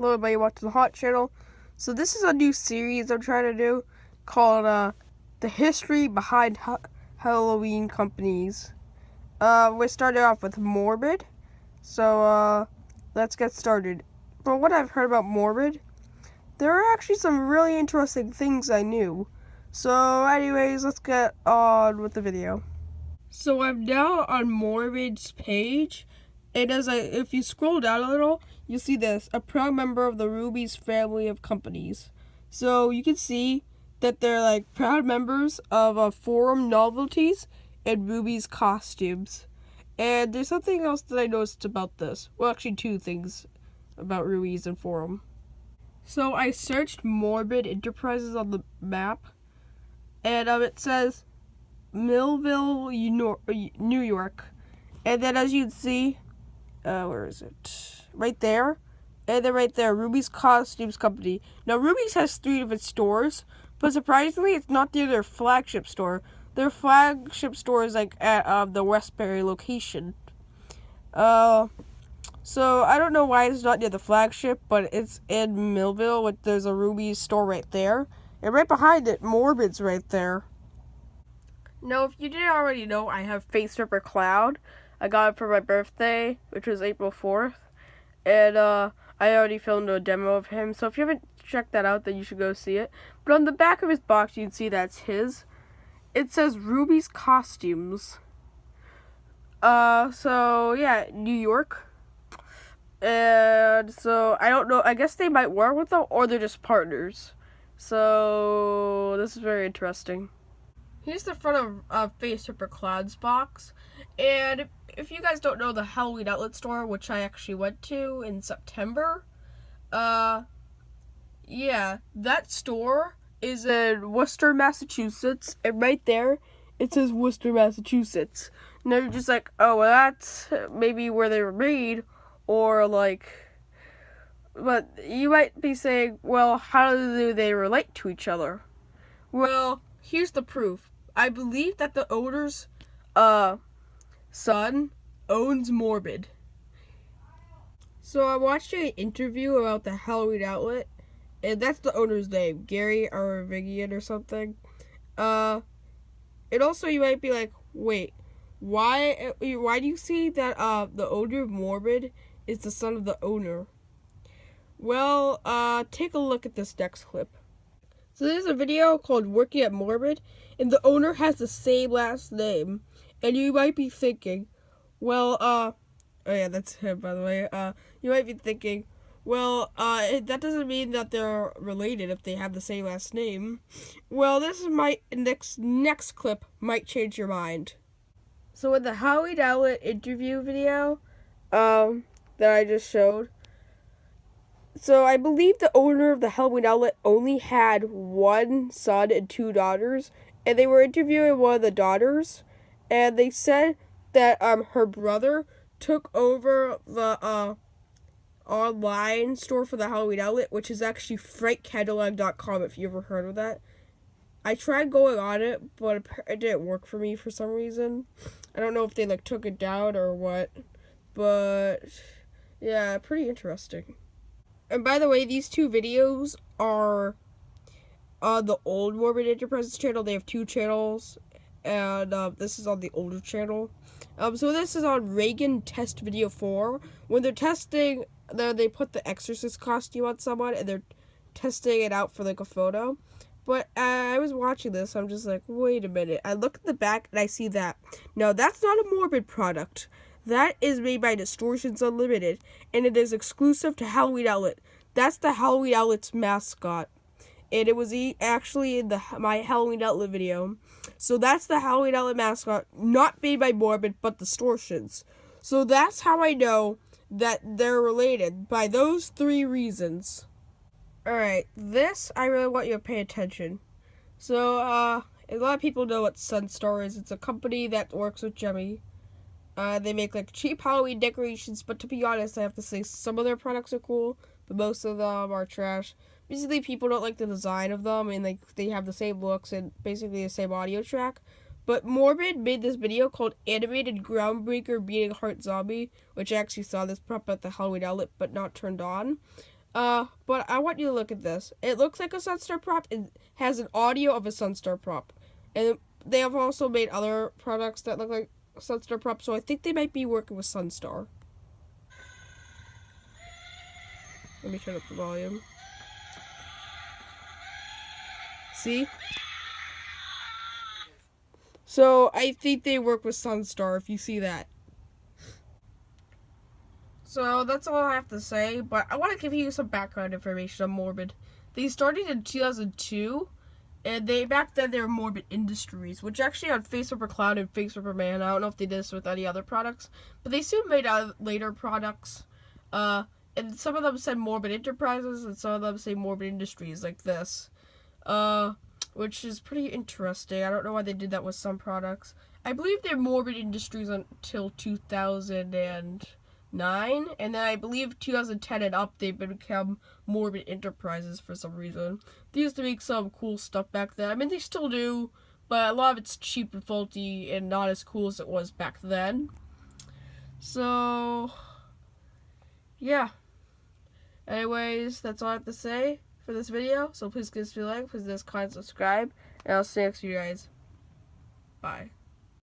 Hello everybody, watching the Hot Channel. So this is a new series I'm trying to do called The History Behind Halloween Companies. We started off with Morbid. So let's get started. From what I've heard about Morbid, there are actually some really interesting things I knew. So anyways, let's get on with the video. So I'm now on Morbid's page. And if you scroll down a little, you'll see this, a proud member of the Ruby's family of companies. So you can see that they're like proud members of Forum Novelties and Ruby's Costumes. And there's something else that I noticed about this. Well, actually two things about Ruby's and Forum. So I searched Morbid Enterprises on the map, and it says Millville, New York. And then as you can see, where is it? Right there. And then right there, Ruby's Costumes Company. Now, Ruby's has 3 different stores, but surprisingly, it's not near their flagship store. Their flagship store is like at the Westbury location. So I don't know why it's not near the flagship, but it's in Millville. There's a Ruby's store right there, and right behind it, Morbid's right there. Now, if you didn't already know, I have Face Ripper Cloud. I got it for my birthday, which was April 4th. And I already filmed a demo of him. So if you haven't checked that out, then you should go see it. But on the back of his box, you can see that's his. It says Ruby's Costumes. So yeah, New York. And so I don't know. I guess they might work with them, or they're just partners. So this is very interesting. Here's the front of Face Ripper Cloud's box. And if you guys don't know the Halloween outlet store, which I actually went to in September, yeah, that store is in Worcester, Massachusetts, and right there, it says Worcester, Massachusetts. Now you're just like, oh, well, that's maybe where they were made, or like, but you might be saying, well, how do they relate to each other? Well, here's the proof. I believe that the owner's, son owns Morbid. So I watched an interview about the Halloween outlet, and that's the owner's name, Gary or Regan or something. And also you might be like, wait, why do you see that the owner of Morbid is the son of the owner? Well, take a look at this next clip. So there's a video called Working at Morbid, and the owner has the same last name. And you might be thinking, well, oh yeah, that's him, by the way. You might be thinking, well, that doesn't mean that they're related if they have the same last name. Well, this is my next clip might change your mind. So in the Halloween Outlet interview video, that I just showed, so I believe the owner of the Halloween Outlet only had 1 son and 2 daughters, and they were interviewing one of the daughters. And they said that her brother took over the online store for the Halloween outlet, which is actually frankcadillac.com, if you ever heard of that. I tried going on it, but it didn't work for me for some reason. I don't know if they took it down or what, but yeah, pretty interesting. And by the way, these 2 videos are on the old Morbid Enterprises channel. They have 2 channels. And this is on the older channel. So this is on Regan test video 4. When they're testing, they put the Exorcist costume on someone, and they're testing it out for a photo. But I was watching this, I'm just like, wait a minute. I look at the back, and I see that. No, that's not a Morbid product. That is made by Distortions Unlimited, and it is exclusive to Halloween Outlet. That's the Halloween Outlet's mascot. And it was actually in my Halloween Outlet video. So that's the Halloween Outlet mascot, not made by Morbid, but Distortions. So that's how I know that they're related, by those 3 reasons. Alright, this, I really want you to pay attention. So, a lot of people know what Sunstar is. It's a company that works with Jemmy. They make cheap Halloween decorations, but to be honest, I have to say some of their products are cool, but most of them are trash. Basically, people don't like the design of them, and they have the same looks and basically the same audio track. But Morbid made this video called Animated Groundbreaker Beating Heart Zombie, which I actually saw this prop at the Halloween outlet, but not turned on. But I want you to look at this. It looks like a Sunstar prop. It has an audio of a Sunstar prop. And they have also made other products that look like Sunstar prop, so I think they might be working with Sunstar. Let me turn up the volume. See? So I think they work with Sunstar if you see that. So that's all I have to say, but I want to give you some background information on Morbid. They started in 2002, and back then they were Morbid Industries, which actually on Face Ripper Cloud and Face Ripper Man. I don't know if they did this with any other products, but they soon made later products. And some of them said Morbid Enterprises, and some of them say Morbid Industries, like this. Which is pretty interesting. I don't know why they did that with some products. I believe they're Morbid Industries until 2009, and then I believe 2010 and up they become Morbid Enterprises for some reason. They used to make some cool stuff back then. I mean, they still do, but a lot of it's cheap and faulty and not as cool as it was back then. So, yeah. Anyways, that's all I have to say for this video. So please give us a like, please comment, subscribe, and I'll see you next to you guys. Bye.